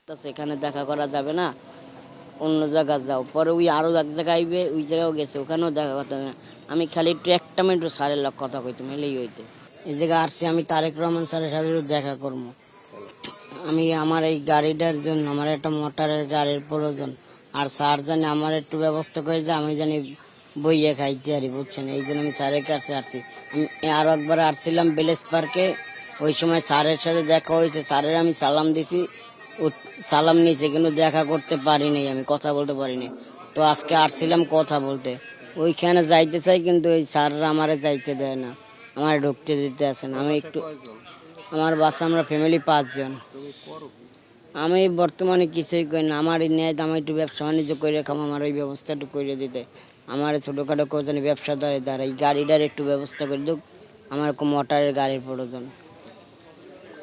তা সেখানে দেখা করা যাবে না, অন্য জায়গা যাও। পরে ওই আরও এক জায়গায় আইবে, ওই জায়গাও গেছে, ওখানেও দেখা করতে না। আমি খালি একটু একটা মিনিট স্যারের লোক কথা কইতাম, এলেই হইতে। এই জায়গায় আসছি আমি তারেক রহমান স্যারের সাথে একটু দেখা করবো। আমি আমার এই গাড়িটার জন্য আমার একটা মোটরের গাড়ির প্রয়োজন, আর স্যার জানে আমার একটু ব্যবস্থা করে যে আমি জানি বইয়ে খাইতে পারি, বুঝছেন? এই জন্য আমি স্যারের কাছে আসছি। আমি আরো একবার আসছিলাম ভিলেজ পার্কে, ওই সময় স্যারের সাথে দেখা হয়েছে, স্যারের আমি সালাম দিছি, ও সালাম নিয়েছে, কিন্তু দেখা করতে পারিনি, আমি কথা বলতে পারিনি। তো আজকে আসছিলাম কথা বলতে, ওইখানে যাইতে চাই, কিন্তু ওই স্যাররা আমারে যাইতে দেয় না, আমার ঢুকতে দিতে আসে না। আমি একটু, আমার বাসা আমরা ফ্যামিলি 5 জন। আমি বর্তমানে কিছুই করি না, আমার এই ন্যায় আমি একটু ব্যবসা বাণিজ্য করে খাম, আমার ওই ব্যবস্থা একটু করে দিতে। আমার ছোটোখাটো কোথাও ব্যবসা দ্বারা এই গাড়িটার একটু ব্যবস্থা করে দিক, আমার মোটরের গাড়ির প্রয়োজন।